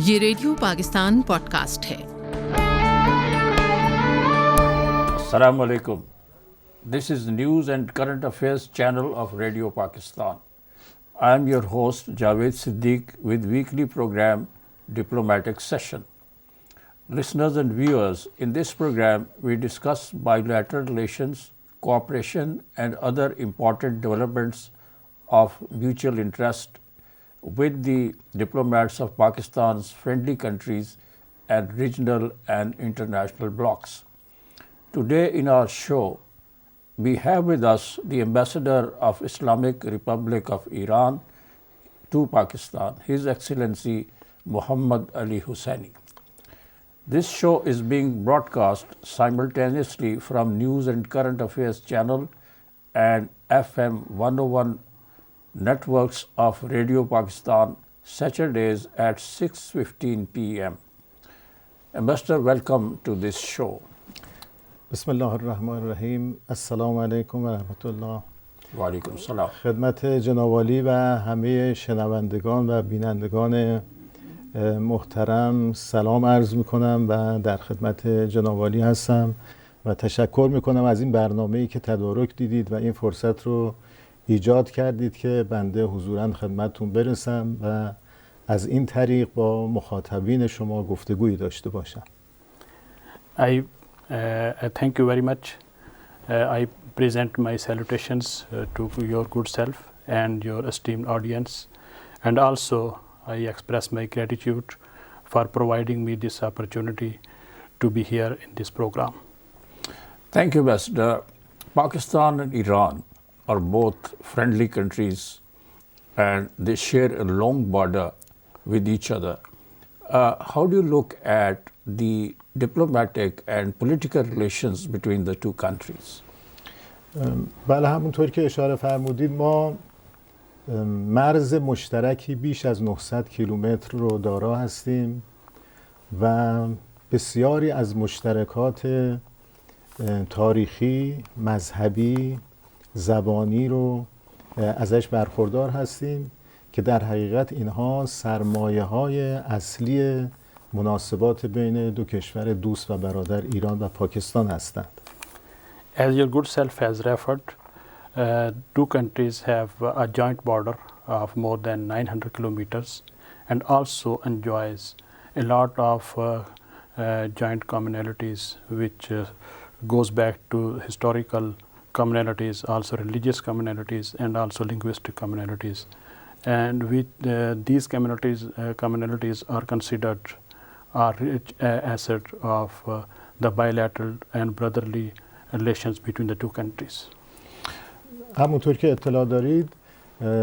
ये radio Pakistan podcast है। Assalamu alaikum. This is News and Current Affairs channel of Radio Pakistan. I am your host Javed Siddiq with weekly program Diplomatic Session. Listeners and viewers, in this program we discuss bilateral relations, cooperation and other important developments of mutual interest with the diplomats of Pakistan's friendly countries and regional and international blocs. Today in our show, we have with us the Ambassador of Islamic Republic of Iran to Pakistan, His Excellency Muhammad Ali Husseini. This show is being broadcast simultaneously from News and Current Affairs channel and FM 101 networks of Radio Pakistan Saturdays at 6:15 p.m. Ambassador, welcome to this show. بسم الله الرحمن الرحیم. السلام علیکم و رحمت الله. و علیکم السلام. خدمت جناب عالی و همه شنوندگان و بینندگان محترم سلام عرض میکنم و در خدمت جناب عالی هستم و تشکر میکنم از این برنامه‌ای که تدارک دیدید و این فرصت رو ایجاد کردید که بنده حضوراً خدمتتون برسم و از این طریق با مخاطبین شما گفتگویی داشته باشم. I thank you very much. I present my salutations to your good self and your esteemed audience, and also I express my gratitude for providing me this opportunity to be here in this program. Thank you, Ambassador. Pakistan and Iran are both friendly countries and they share a long border with each other. How do you look at the diplomatic and political relations between the two countries? بله، همونطور که اشاره فرمودید ما مرز مشترکی بیش از 900 کیلومتر رو دارا هستیم و بسیاری از مشترکات تاریخی، مذهبی، زبانی رو ازش برخوردار هستیم که در حقیقت اینها سرمایه‌های اصلی مناسبات بین دو کشور دوست و برادر ایران و پاکستان هستند. As your good self has referred, two countries have a joint border of more than 900 kilometers and also enjoys a lot of joint commonalities which goes back to historical commonalities, also religious commonalities and also linguistic commonalities. And with these commonalities are considered a rich asset of the bilateral and brotherly relations between the two countries. همونطور که اطلاع دارید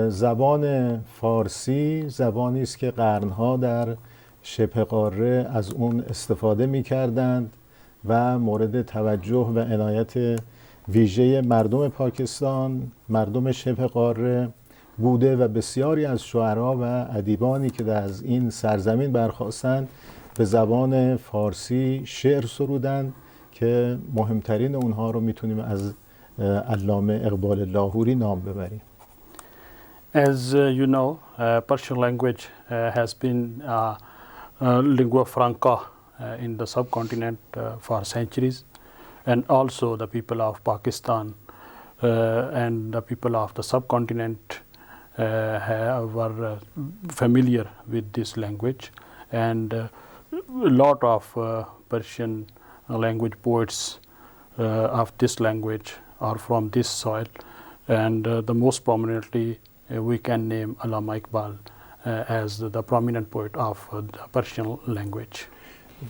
زبان فارسی زبانی است که قرنها در شبه قاره از اون استفاده می کردند و مورد توجه و عنایت ویژه مردم پاکستان، مردم شبه قاره بوده و بسیاری از شعرا و ادیبانی که از این سرزمین برخاستند به زبان فارسی شعر سرودند که مهمترین اونها رو میتونیم از علامه اقبال لاهوری نام ببریم. As you know, Persian language has been lingua franca in the subcontinent for centuries, and also the people of Pakistan and the people of the subcontinent were familiar with this language, and a lot of Persian language poets of this language are from this soil, and the most prominently we can name Allama Iqbal as the prominent poet of the Persian language.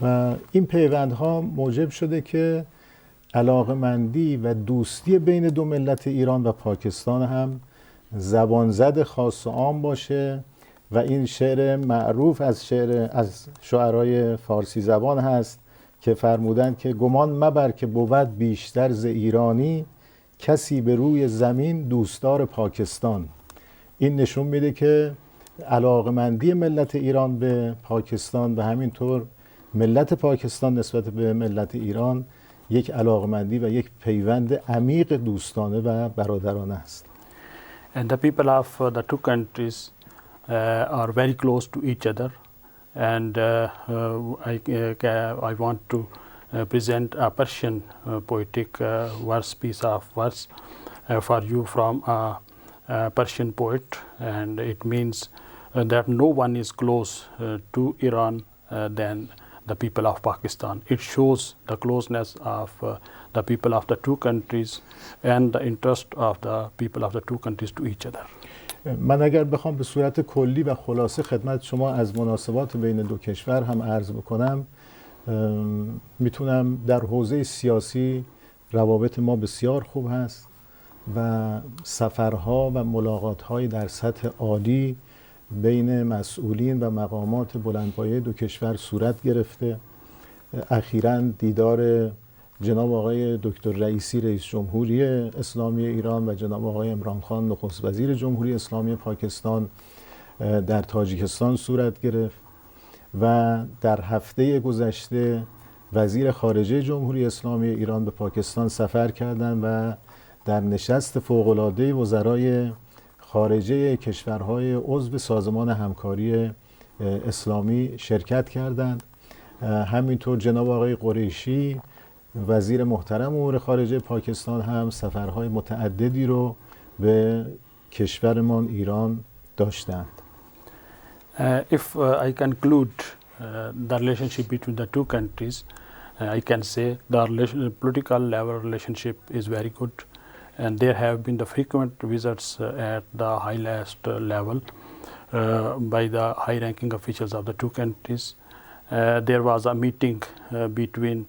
و این پیوندها موجب شده که علاقمندی و دوستی بین دو ملت ایران و پاکستان هم زبان زد خاص و عام باشه و این شعر معروف از شعرای فارسی زبان هست که فرمودند که گمان مبر که بود بیشتر ز ایرانی کسی به روی زمین دوستدار پاکستان. این نشون میده که علاقمندی ملت ایران به پاکستان و همینطور ملت پاکستان نسبت به ملت ایران یک علاقمندی و یک پیوند عمیق دوستانه و برادرانه است. And the people of the two countries are very close to each other and I want to present a Persian poetic piece of verse for you from a Persian poet, and it means that no one is close to Iran than the people of Pakistan. It shows the closeness of the people of the two countries and the interest of the people of the two countries to each other. من اگر بخوام به صورت کلی و خلاصه خدمت شما از مناسبات بین دو کشور هم عرض بکنم، میتونم در حوزه سیاسی روابط ما بسیار خوب هست و سفرها و ملاقات‌های در سطح عالی بین مسئولین و مقامات بلندپایه دو کشور صورت گرفته. اخیراً دیدار جناب آقای دکتر رئیسی رئیس جمهوری اسلامی ایران و جناب آقای عمران خان نخست وزیر جمهوری اسلامی پاکستان در تاجیکستان صورت گرفت و در هفته گذشته وزیر خارجه جمهوری اسلامی ایران به پاکستان سفر کردند و در نشست فوق‌العاده وزرای خارجه کشورهای عضو سازمان همکاری اسلامی شرکت کردند. همینطور جناب آقای قریشی وزیر محترم امور خارجه پاکستان هم سفرهای متعددی رو به کشورمان ایران داشتند. If I conclude the relationship between the two countries, I can say the political level relationship is very good, and there have been the frequent visits at the highest level by the high-ranking officials of the two countries. There was a meeting between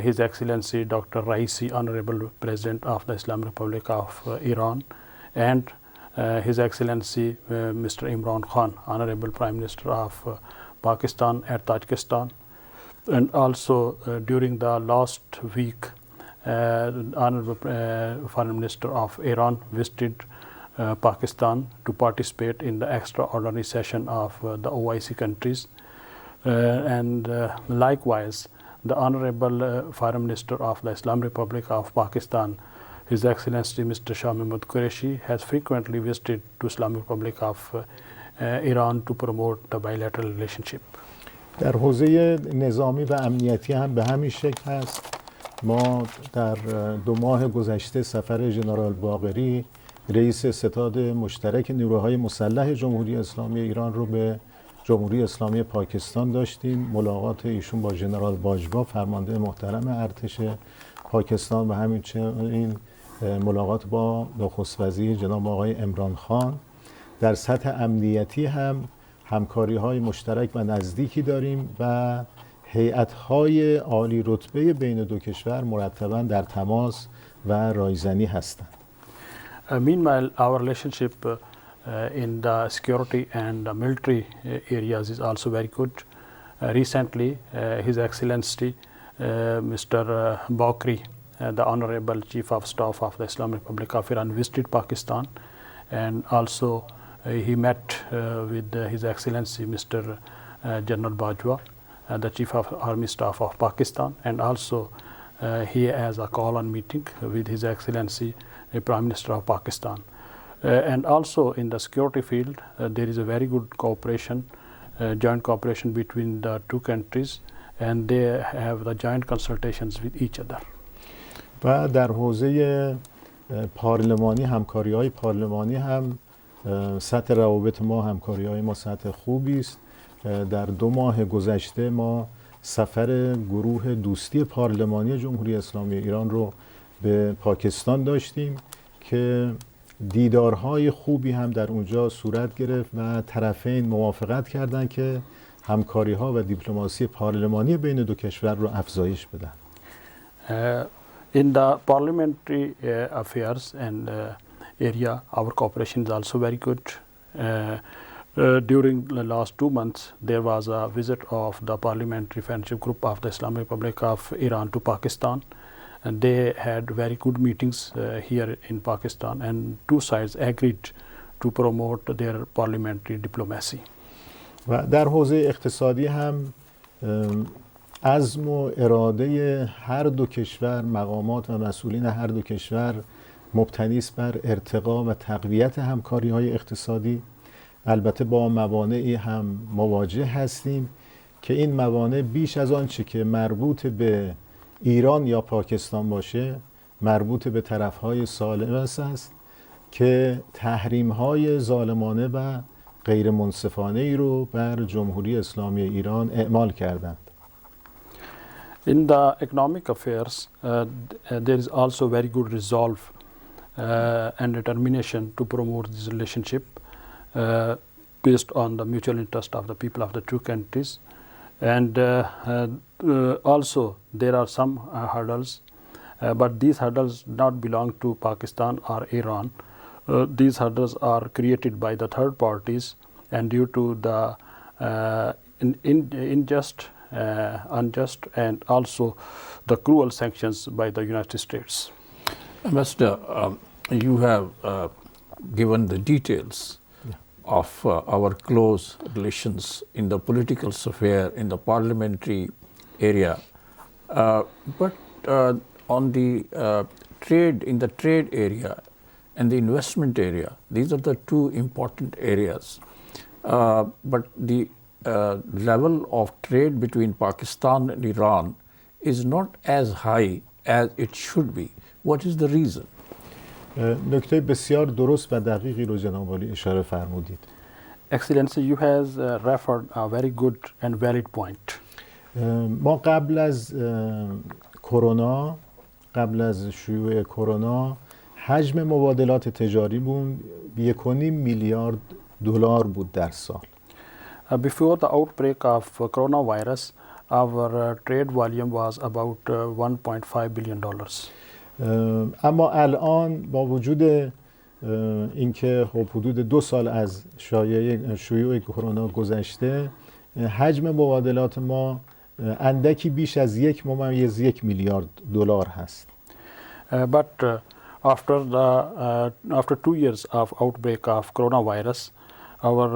His Excellency Dr. Raisi, Honorable President of the Islamic Republic of Iran, and His Excellency Mr. Imran Khan, Honorable Prime Minister of Pakistan at Tajikistan. And also during the last week, Honorable Foreign Minister of Iran visited Pakistan to participate in the extraordinary session of the OIC countries. And likewise, the Honorable Foreign Minister of the Islamic Republic of Pakistan, His Excellency Mr. Shah Mahmood Qureshi, has frequently visited to Islamic Republic of Iran to promote the bilateral relationship. در حوزه نظامی و امنیتی هم به همین شکل هست. ما در 2 ماه گذشته سفر ژنرال باقری رئیس ستاد مشترک نیروهای مسلح جمهوری اسلامی ایران رو به جمهوری اسلامی پاکستان داشتیم. ملاقات ایشون با ژنرال باجوا فرمانده محترم ارتش پاکستان و همچنین ملاقات با نخست وزیر جناب آقای عمران خان. در سطح امنیتی هم همکاری‌های مشترک و نزدیکی داریم و هیئت‌های عالی رتبه بین دو کشور مرتباً در تماس و رایزنی هستند. Meanwhile, our relationship in the security and the military areas is also very good. Recently, His Excellency Mr. Bakri, the Honorable Chief of Staff of the Islamic Republic of Iran, visited Pakistan, and also he met with His Excellency Mr. General Bajwa, the Chief of Army Staff of Pakistan, and also he has a call-on meeting with His Excellency the Prime Minister of Pakistan. And also in the security field, there is a very good cooperation, joint cooperation between the two countries, and they have the joint consultations with each other. و در حوزه پارلمانی همکاری‌های پارلمانی هم سطح روابط ما همکاری‌های ما سطح خوبی است. در 2 ماه گذشته ما سفر گروه دوستی پارلمانی جمهوری اسلامی ایران رو به پاکستان داشتیم که دیدارهای خوبی هم در اونجا صورت گرفت و طرفین موافقت کردند که همکاری‌ها و دیپلماسی پارلمانی بین دو کشور رو افزایش بدن. In the parliamentary affairs and area, our cooperation is also very good. During the last 2 months, there was a visit of the Parliamentary Friendship Group of the Islamic Republic of Iran to Pakistan, and they had very good meetings here in Pakistan, and two sides agreed to promote their parliamentary diplomacy. و در حوزه اقتصادی هم عزم و اراده هر دو کشور، مقامات و مسئولین هر دو کشور مبتنی است بر ارتقا و تقویت همکاری‌های اقتصادی. البته با موانعی هم مواجه هستیم که این موانع بیش از آنچه که مربوط به ایران یا پاکستان باشه مربوط به طرف‌های ثالث است که تحریم‌های ظالمانه و غیر منصفانه ای رو بر جمهوری اسلامی ایران اعمال کردند. In the economic affairs, there is also very good resolve and determination to promote this relationship based on the mutual interest of the people of the two countries. And also there are some hurdles, but these hurdles not belong to Pakistan or Iran. These hurdles are created by the third parties and due to the unjust and also the cruel sanctions by the United States. Ambassador, you have given the details of our close relations in the political sphere, in the parliamentary area, but on the in the trade area and the investment area, these are the two important areas. But the level of trade between Pakistan and Iran is not as high as it should be. What is the reason? نکته بسیار درست و دقیقی رو جناب عالی اشاره فرمودید. Excellency, you has referred a very good and valid point. ما قبل از کرونا، قبل از شیوع کرونا، حجم مبادلات تجاری بود 1.5 میلیارد دلار بود در سال. Before the outbreak of coronavirus, our trade volume was about $1.5 billion. اما الان با وجود اینکه حدود 2 سال از شیوع کرونا گذشته، حجم مبادلات ما اندکی بیش از 1.1 میلیارد دلار هست. But after 2 years of outbreak of coronavirus, our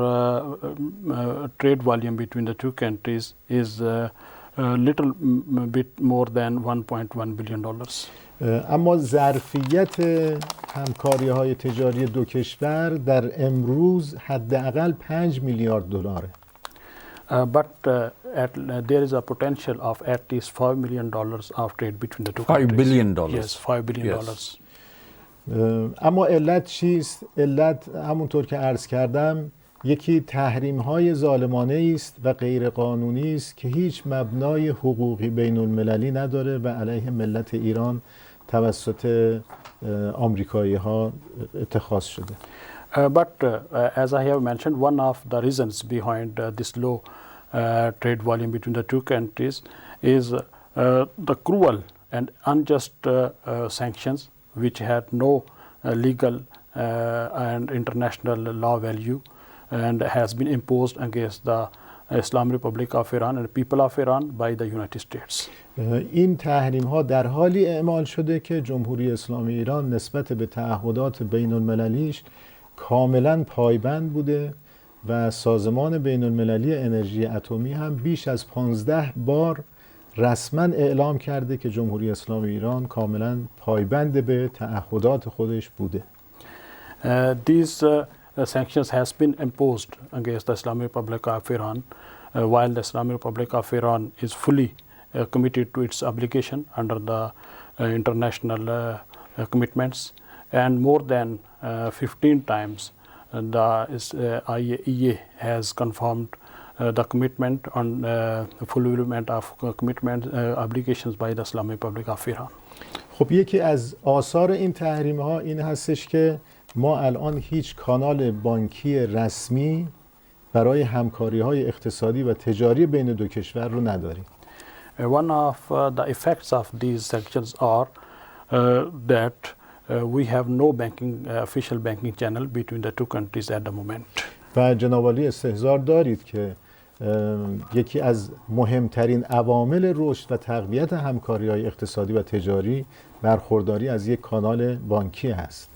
trade volume between the two countries is little bit more than $1.1 billion. اما ظرفیت همکاری‌های تجاری دو کشور در امروز حداقل 5 میلیارد دلاره. But there is a potential of at least $5 million of trade between the two countries. $5 billion. Yes, $5 billion. Yes. اما علت چیست؟ علت همونطور که عرض کردم یکی تحریم‌های ظالمانه است و غیر قانونی است که هیچ مبنای حقوقی بین المللی نداره و علیه ملت ایران توسط آمریکایی‌ها اتخاذ شده. But as I have mentioned, one of the reasons behind this low trade volume between the two countries is the cruel and unjust sanctions which had no legal and international law value and has been imposed against the Islamic Republic of Iran and people of Iran by the United States. این تحریم ها در حالی اعمال شده که جمهوری اسلامی ایران نسبت به تعهدات بین المللیش کاملا پایبند بوده و سازمان بین المللی انرژی اتمی هم بیش از 15 بار رسما اعلام کرده که جمهوری اسلامی ایران کاملا پایبند به تعهدات خودش بوده. These sanctions has been imposed against the Islamic Republic of Iran while the Islamic Republic of Iran is fully committed to its obligation under the international commitments, and more than 15 times the IAEA has confirmed the commitment on fulfillment of commitment obligations by the Islamic Republic of Iran. خب یکی از آثار این تحریم ها این هستش که ما الان هیچ کانال بانکی رسمی برای همکاری های اقتصادی و تجاری بین دو کشور رو نداریم. One of the effects of these sanctions are that we have no official banking channel between the two countries at the moment. و جناب عالی استحضار دارید که یکی از مهمترین عوامل رشد و تقویت همکاری‌های اقتصادی و تجاری برخورداری از یک کانال بانکی است.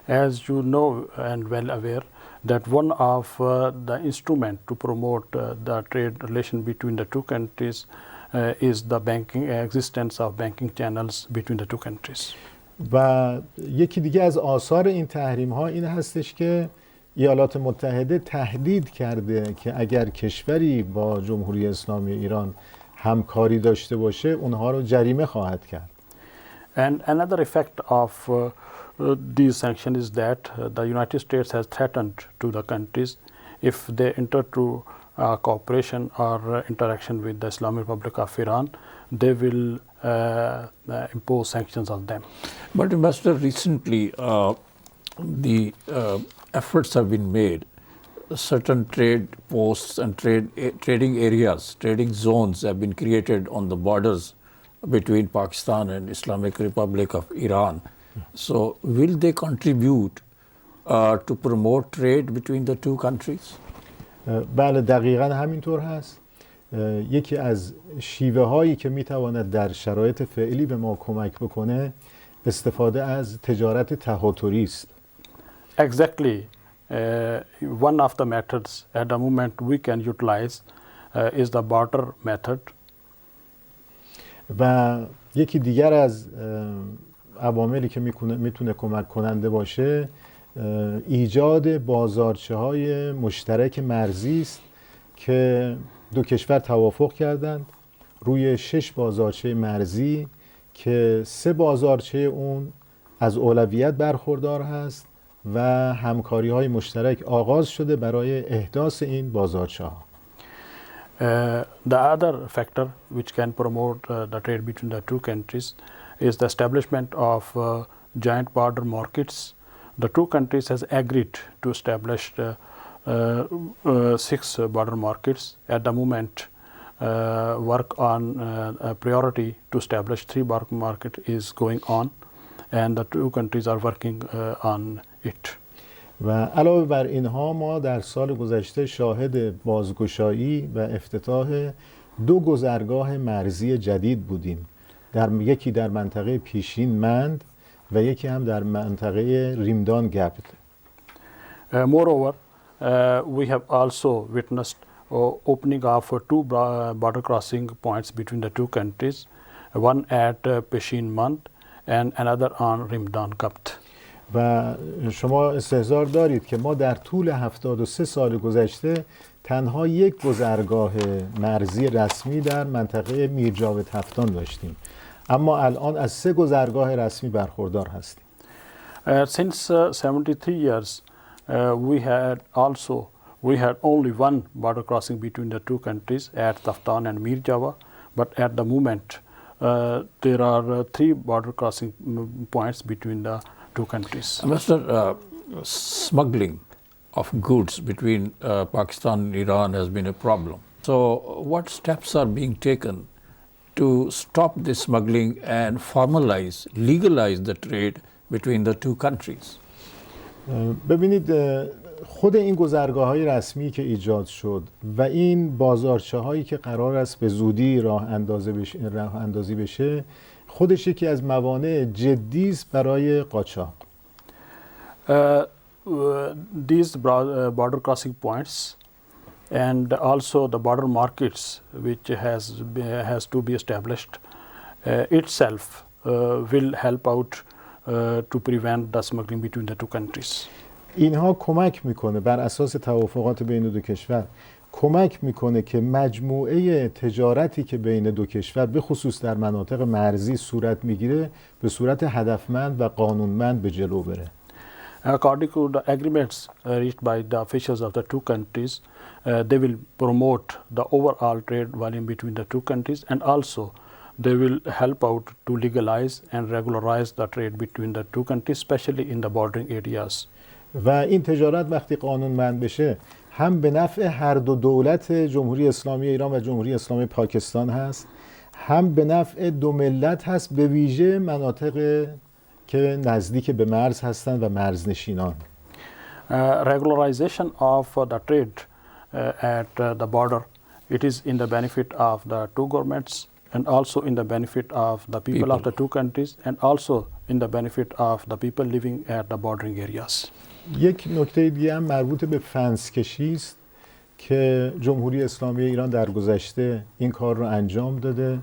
As you know and well aware that one of the instrument to promote the trade relation between the two countries is the existence of banking channels between the two countries. و یکی دیگه از آثار این تحریم ها این هستش که ایالات متحده تهدید کرده که اگر کشوری با جمهوری اسلامی ایران همکاری داشته باشه اونها رو جریمه خواهد کرد. And another effect of these sanctions is that the United States has threatened to the countries if they enter to cooperation or interaction with the Islamic Republic of Iran, they will impose sanctions on them. But Ambassador, recently the efforts have been made. Certain trade posts and trading areas, trading zones have been created on the borders between Pakistan and Islamic Republic of Iran. So will they contribute to promote trade between the two countries? بله دقیقاً همینطور هست. یکی از شیوه هایی که میتواند در شرایط فعلی به ما کمک بکنه استفاده از تجارت تهاتری است. Exactly. One of the methods at the moment we can utilize is the barter method. و یکی دیگر از عواملی که میتونه کمک کننده باشه ایجاد بازارچه های مشترک مرزی است که دو کشور توافق کردند روی 6 بازارچه مرزی که 3 بازارچه اون از اولویت برخوردار هست و همکاری های مشترک آغاز شده برای احداث این بازارچه ها. The other factor which can promote the trade between the two countries is the establishment of joint border markets. The two countries has agreed to establish 6 border markets. At the moment, work on a priority to establish 3 border market is going on, and the two countries are working on it. و علاوه بر اینها ما در سال گذشته شاهد بازگشایی و افتتاح 2 گذرگاه مرزی جدید بودیم. یکی در منطقه پیشین مند و یکی هم در منطقه ریمدان گپت. Moreover, we have also witnessed opening of 2 border crossing points between the two countries, one at Peshin Mand and another on Rimdan Gapt. و شما استحضار دارید که ما در طول 73 سال گذشته تنها 1 گذرگاه مرزی رسمی در منطقه میرجاوید هفتان داشتیم، اما الان از 3 گذرگاه رسمی برخوردار هستیم. Since 73 years, we had only 1 border crossing between the two countries at Taftan and Mir Java, but at the moment there are 3 border crossing points between the two countries. Ambassador, smuggling of goods between Pakistan and Iran has been a problem. So what steps are being taken to stop this smuggling and formalize, legalize the trade between the two countries? ببینید خود این گذرگاه‌های رسمی که ایجاد شد و این بازارچه‌هایی که قرار است به زودی راه اندازی بشه خودش یکی از موانع جدی است برای قاچاق. These border crossing points and also the border markets which has to be established itself will help out to prevent the smuggling between the two countries. اینها کمک میکنه بر اساس توافقات بین دو کشور کمک میکنه که مجموعه تجارتی که بین دو کشور به خصوص در مناطق مرزی صورت میگیره به صورت هدفمند و قانونمند به جلو بره. According to the agreements reached by the officials of the two countries, they will promote the overall trade volume between the two countries, and also they will help out to legalize and regularize the trade between the two countries, especially in the bordering areas. و این تجارت وقتی قانونمند بشه هم به نفع هر دو دولت جمهوری اسلامی ایران و جمهوری اسلامی پاکستان هست، هم به نفع دو ملت هست، به ویژه مناطق که نزدیک به مرز هستند و مرزنشینان. Regularization of the trade at the border, it is in the benefit of the two governments and also in the benefit of the people of the two countries and also in the benefit of the people living at the bordering areas. یک نکته دیگه هم مربوط به فنس کشی است که جمهوری اسلامی ایران در گذشته این کار رو انجام داده.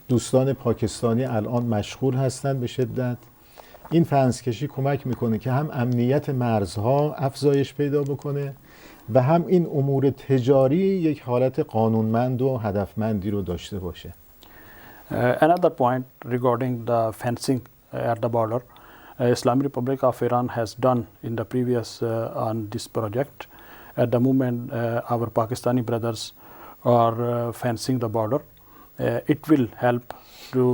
دوستان پاکستانی الان مشغول هستند به شدت این فنسکشی کمک میکنه که هم امنیت مرزها افزایش پیدا بکنه و هم این امور تجاری یک حالت قانونمند و هدفمندی رو داشته باشه. Another point regarding the fencing at the border, Islamic Republic of Iran has done in the previous on this project. At the moment, our Pakistani brothers are fencing the border. It will help to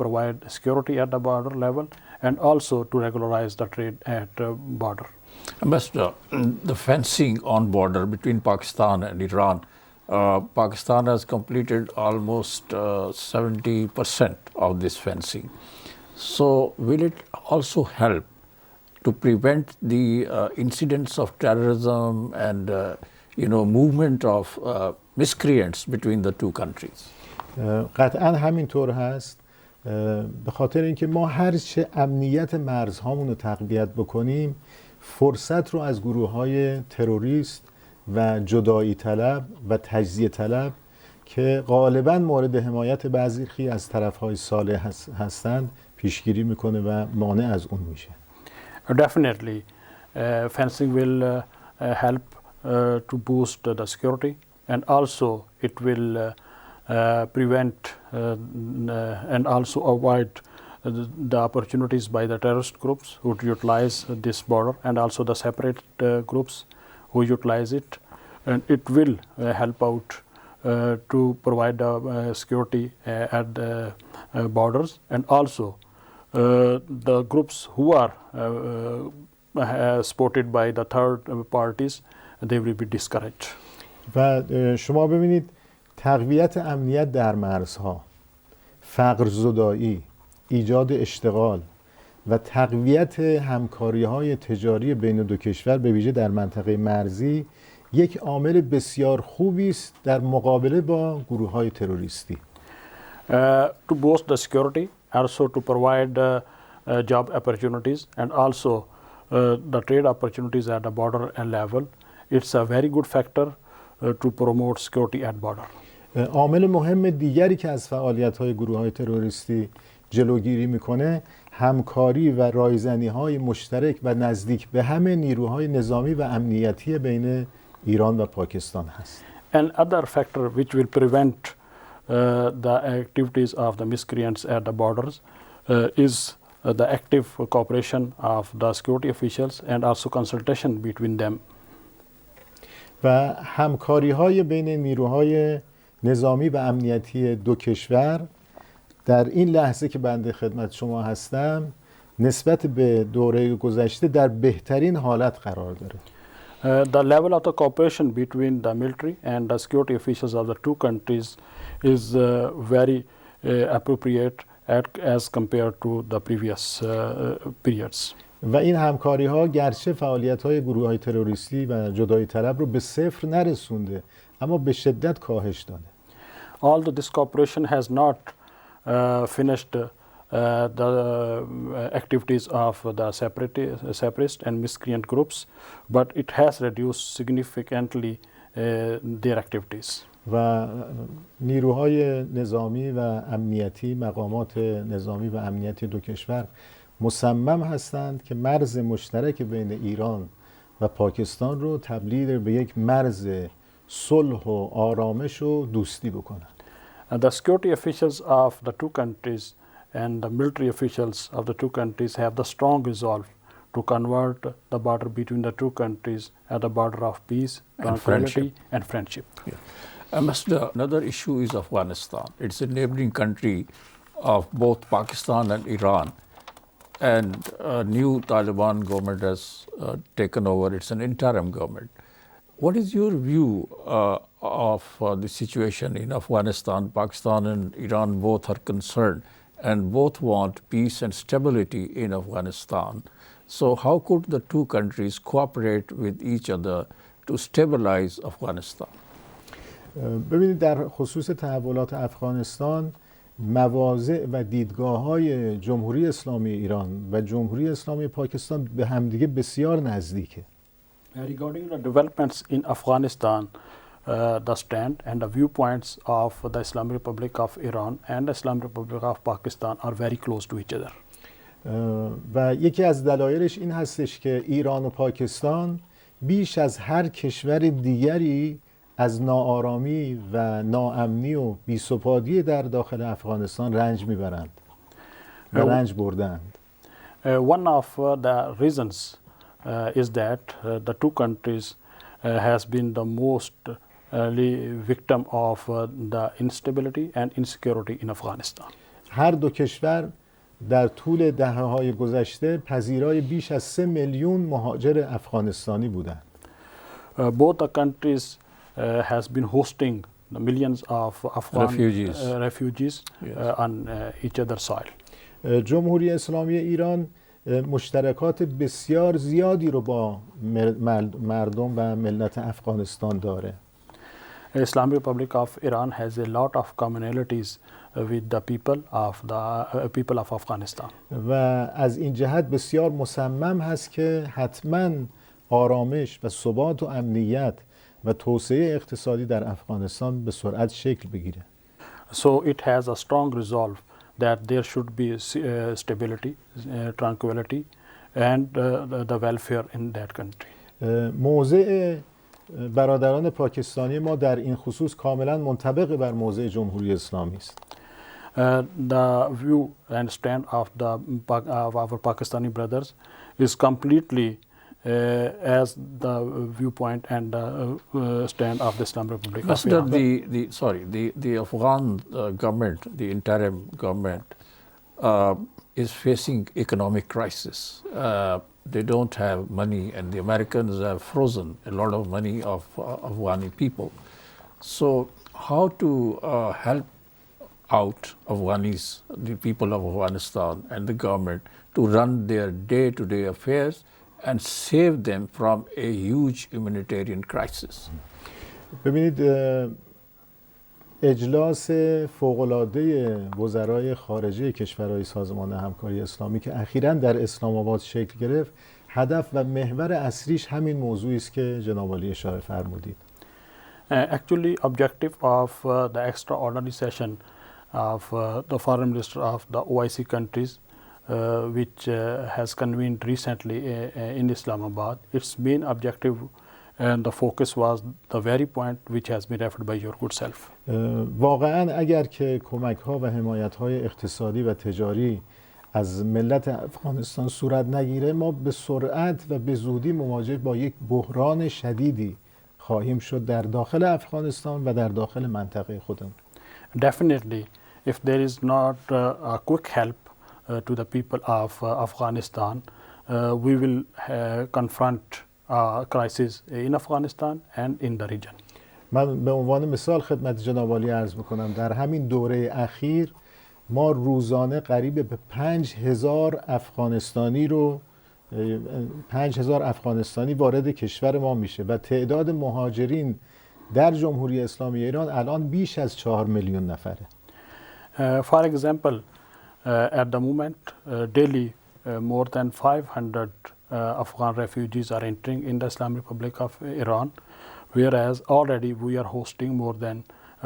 provide security at the border level and also to regularize the trade at border. Ambassador, the fencing on border between Pakistan and Iran, Pakistan has completed almost 70% of this fencing. So will it also help to prevent the incidents of terrorism and movement of miscreants between the two countries? قطعا همینطور هست. به خاطر اینکه ما هرچه امنیت مرزهامون رو تقویت بکنیم فرصت رو از گروه‌های تروریست و جدایی طلب و تجزیه طلب که غالباً مورد حمایت بعضی از طرف‌های صالح هستند پیشگیری میکنه و مانع از اون میشه. Definitely, fencing will help to boost the security and also it will prevent and also avoid the opportunities by the terrorist groups who utilize this border and also the separate groups who utilize it, and it will help out to provide security at the borders, and also the groups who are supported by the third parties, they will be discouraged. و شما ببینید تقویت امنیت در مرزها، فقرزدایی، ایجاد اشتغال و تقویت همکاری‌های تجاری بین دو کشور به ویژه در منطقه مرزی یک عامل بسیار خوبی است در مقابله با گروه‌های تروریستی. To boost the security, also to provide job opportunities and also the trade opportunities at the border level, it's a very good factor to promote security at border. عامل مهم دیگری که از فعالیت‌های گروه‌های تروریستی جلوگیری میکنه همکاری و رایزنی‌های مشترک و نزدیک به همه نیروهای نظامی و امنیتی بین ایران و پاکستان هست. Another factor which will prevent the activities of the miscreants at the borders is the active cooperation of the security officials and also consultation between them. و همکاری‌های بین نیروهای نظامی و امنیتی دو کشور در این لحظه که بنده خدمت شما هستم نسبت به دوره گذشته در بهترین حالت قرار داره. The level of the cooperation between the military and the security officials of the two countries is very appropriate as compared to the previous periods. و این همکاری‌ها گرچه فعالیت‌های گروه‌های تروریستی و جدایی طلب رو به صفر نرسونده اما به شدت کاهش داده. Although this cooperation has not finished the activities of the separatist and miscreant groups, but it has reduced significantly their activities. و نیروهای نظامی و امنیتی، مقامات نظامی و امنیتی دو کشور مصمم هستند که مرز مشترک بین ایران و پاکستان رو تبدیل به یک مرز صلح و آرامش و دوستی بکنند. The security officials of the two countries and the military officials of the two countries have the strong resolve to convert the border between the two countries as a border of peace, tranquility, and friendship. Yeah. Ambassador, another issue is Afghanistan. It's a neighboring country of both Pakistan and Iran. And a new Taliban government has taken over. It's an interim government. What is your view of the situation in Afghanistan? Pakistan and Iran both are concerned and both want peace and stability in Afghanistan. So how could the two countries cooperate with each other to stabilize Afghanistan? ببینید در خصوص تحولات افغانستان مواضع و دیدگاه‌های جمهوری اسلامی ایران و جمهوری اسلامی پاکستان به همدیگه بسیار نزدیکه. Regarding the developments in Afghanistan, the stand and the viewpoints of the Islamic Republic of Iran and the Islamic Republic of Pakistan are very close to each other. و یکی از دلایلش این هستش که ایران و پاکستان بیش از هر کشور دیگری از ناآرامی و ناامنی و بی‌ثباتی در داخل افغانستان رنج میبرند و رنج بردند. One of the reasons is that the two countries has been the most victim of the instability and insecurity in Afghanistan. هر دو کشور در طول دهه‌های گذشته پذیرای بیش از 3 میلیون مهاجر افغانستانی بودند. Both the countries has been hosting the millions of Afghan refugees on each other's soil. جمهوری اسلامی ایران مشترکات بسیار زیادی رو با مردم و ملت افغانستان داره. Islamic Republic of Iran has a lot of commonalities with the people of Afghanistan. و از این جهت بسیار مصمم هست که حتما آرامش و ثبات و امنیت و توسعه اقتصادی در افغانستان به سرعت شکل بگیره. So it has a strong resolve that there should be stability, tranquility and the welfare in that country. موضع برادران پاکستانی ما در این خصوص کاملا منطبق بر موضع جمهوری اسلامی است. The view and stand of our Pakistani brothers is completely as the viewpoint and the stand of the Islamic Republic of Iran. The Afghan government, the interim government, is facing economic crisis. They don't have money, and the Americans have frozen a lot of money of Afghani people. So, how to help out Afghanis, the people of Afghanistan and the government to run their day-to-day affairs and save them from a huge humanitarian crisis? ببینید اجلاس فوق‌العاده وزرای خارجه کشورهای سازمان همکاری اسلامی که اخیراً در اسلام آباد شکل گرفت، هدف و محور اصلیش همین موضوعی است که جناب عالی اشاره فرمودید. Actually, objective of the extraordinary session of the foreign minister of the OIC countries, which has convened recently in Islamabad, its main objective and the focus was the very point which has been referred by your good self. واقعاً اگر که کمک‌ها و حمایت‌های اقتصادی و تجاری از ملت افغانستان صورت نگیره، ما به سرعت و به زودی مواجه با یک بحران شدیدی خواهیم شد در داخل افغانستان و در داخل منطقه خودمون. Definitely, if there is not a quick help to the people of Afghanistan, we will confront crisis in Afghanistan and in the region. من به عنوان مثال خدمت جناب عالی عرض میکنم در همین دوره اخیر ما روزانه قریب به 5000 افغانستانی وارد کشور ما میشه و تعداد مهاجرین در جمهوری اسلامی ایران الان بیش از 4 میلیون نفره. For example, at the moment, daily more than 500 Afghan refugees are entering in the Islamic Republic of Iran, whereas already we are hosting more than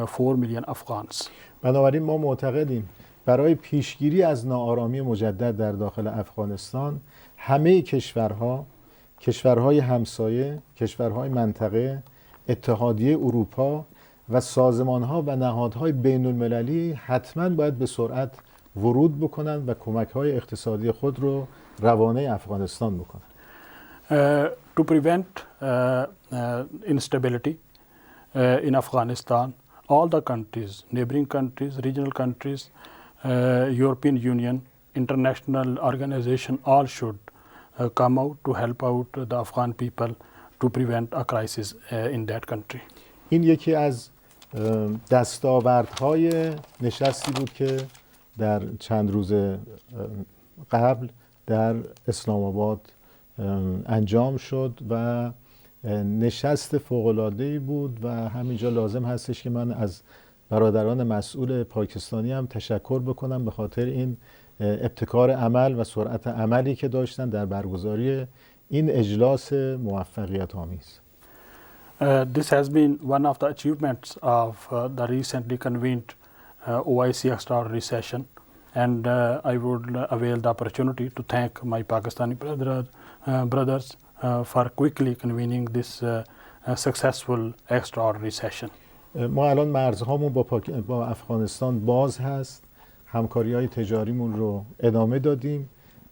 4 million Afghans. بنابراین ما معتقدیم برای پیشگیری از ناآرامی مجدد در داخل افغانستان همه کشورهای همسایه، کشورهای منطقه، اتحادیه اروپا و سازمانها و نهادهای بین المللی حتما باید به سرعت ورود بکنن و کمک‌های اقتصادی خود رو روانه افغانستان بکنن. To prevent instability in Afghanistan, all the countries, neighboring countries, regional countries, European Union, international organization, all should come out to help out the Afghan people to prevent a crisis in that country. این یکی از دستاوردهای نشستی بود که در چند روز قبل در اسلام آباد انجام شد و نشست فوق‌العاده‌ای بود و همینجا لازم هستش که من از برادران مسئول پاکستانی هم تشکر بکنم به خاطر این ابتکار عمل و سرعت عملی که داشتن در برگزاری این اجلاس موفقیت آمیز. This has been one of the achievements of the recently convened OIC extraordinary session And I would avail the opportunity to thank my Pakistani brothers for quickly convening this successful extraordinary session. ما الان مرزهامون با افغانستان باز هست. همکاری‌های تجاریمون رو ادامه دادیم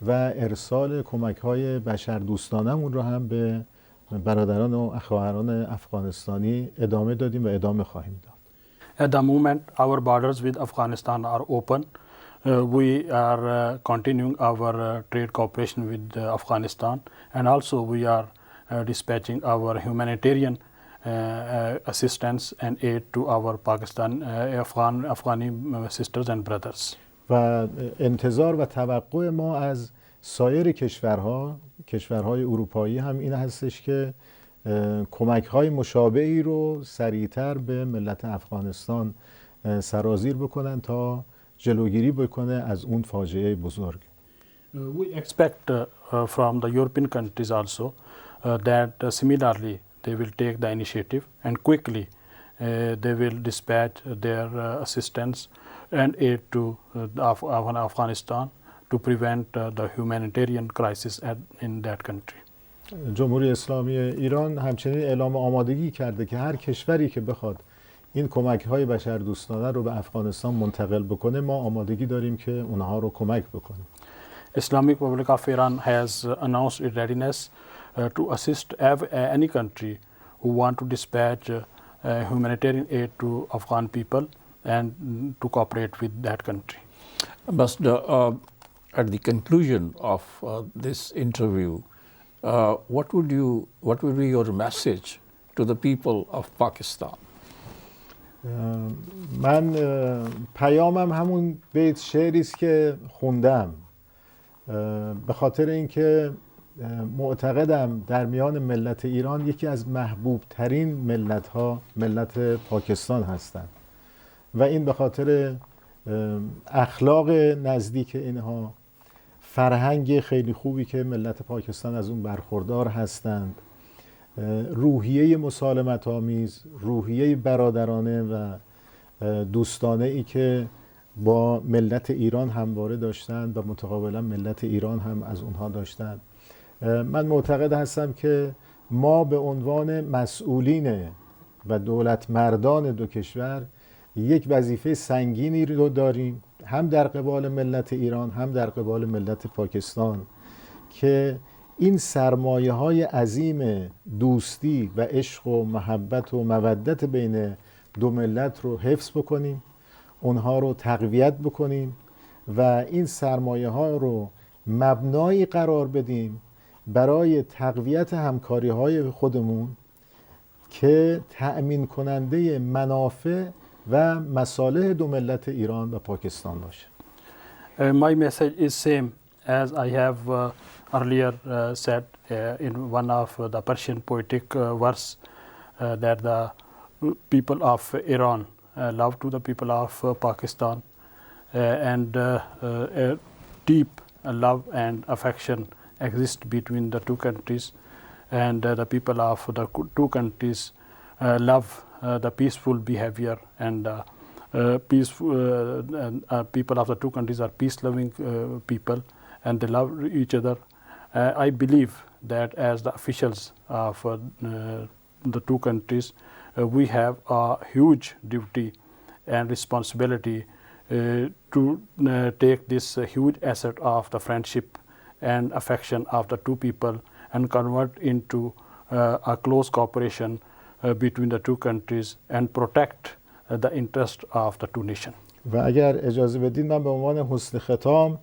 و ارسال کمک‌های بشردوستانه‌مون رو هم به برادران و خواهران افغانستانی ادامه دادیم و ادامه خواهیم داد. At the moment, our borders with Afghanistan are open. We are continuing our trade cooperation with Afghanistan, and also we are dispatching our humanitarian assistance and aid to our Afghani sisters and brothers. و انتظار و توقع ما از سایر کشورهای اروپایی هم این هستش که کمک‌های مشابهی رو سریعتر به ملت افغانستان سرازیر بکنن تا جلوگیری بکنه از اون فاجعه بزرگ. We expect from the European countries also that similarly they will take the initiative and quickly they will dispatch their assistance and aid to Afghanistan to prevent the humanitarian crisis in that country. جمهوری اسلامی ایران همچنین اعلام آمادگی کرده که هر کشوری که بخواد این کمک‌های بشردوستانه رو به افغانستان منتقل بکنه ما آمادگی داریم که اونها رو کمک بکنیم. Islamic Republic of Iran has announced its readiness to assist any country who want to dispatch humanitarian aid to Afghan people and to cooperate with that country. Ambassador, at the conclusion of this interview, what would be your message to the people of Pakistan? من پیامم همون بیت شعری است که خوندم، به خاطر اینکه معتقدم در میان ملت ایران یکی از محبوب ترین ملت پاکستان هستند و این به خاطر اخلاق نزدیک اینها، فرهنگ خیلی خوبی که ملت پاکستان از اون برخوردار هستند، روحیه مسالمت آمیز، روحیه برادرانه و دوستانه ای که با ملت ایران همواره داشتند و متقابلا ملت ایران هم از اونها داشتند. من معتقد هستم که ما به عنوان مسئولین و دولت مردان دو کشور یک وظیفه سنگینی رو داریم، هم در قبال ملت ایران هم در قبال ملت پاکستان، که این سرمایه‌های عظیم دوستی و عشق و محبت و مودت بین دو ملت رو حفظ بکنیم، اونها رو تقویت بکنیم و این سرمایه‌ها رو مبنایی قرار بدیم برای تقویت همکاری‌های خودمون که تأمین کننده منافع و مصالح دو ملت ایران و پاکستان باشه. My message is same as I have earlier said in one of the Persian poetic verse that the people of Iran love to the people of Pakistan and a deep love and affection exist between the two countries, and the people of the two countries love the peaceful behavior and people of the two countries are peace-loving people and they love each other. I believe that as the officials of the two countries, we have a huge duty and responsibility to take this huge asset of the friendship and affection of the two people and convert into a close cooperation between the two countries and protect the interest of the two nations. و اگر اجازه بدید من به عنوان حسن ختام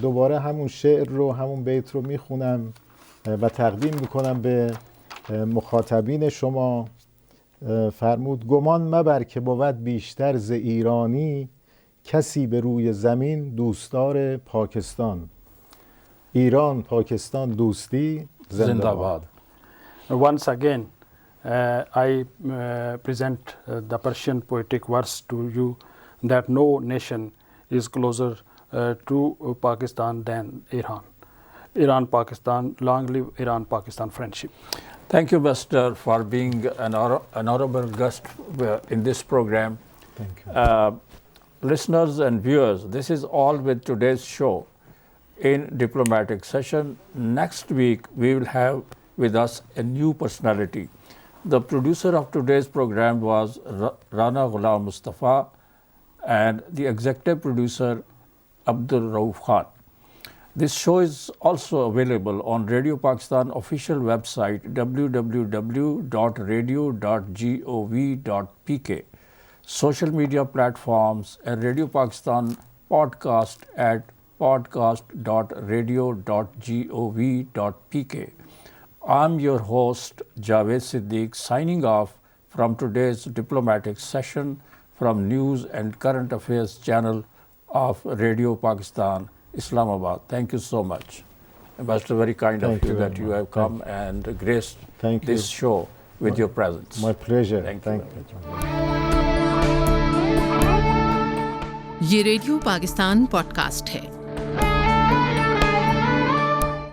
دوباره همون شعر رو، همون بیت رو میخونم و تقدیم میکنم به مخاطبین شما. فرمود گمان مبر که بود بیشتر ز ایرانی، کسی به روی زمین دوستدار پاکستان. ایران پاکستان دوستی زنده باد. Once again I present the Persian poetic verse to you that no nation is closer to Pakistan than Iran. Iran Pakistan, long live Iran Pakistan friendship. Thank you, Ambassador, for being an honorable guest in this program. Thank you. listeners and viewers, this is all with today's show in Diplomatic Session. Next week, we will have with us a new personality. The producer of today's program was Rana Ghulam Mustafa and the executive producer Abdul Rauf Khan. This show is also available on Radio Pakistan official website www.radio.gov.pk, social media platforms, and Radio Pakistan podcast at podcast.radio.gov.pk. I'm your host Javed Siddiq, signing off from today's Diplomatic Session from News and Current Affairs channel of Radio Pakistan, Islamabad. Thank you so much. Ambassador, very kind of you that you have come and graced this show with your presence. My pleasure. Thank you. ये radio Pakistan podcast है।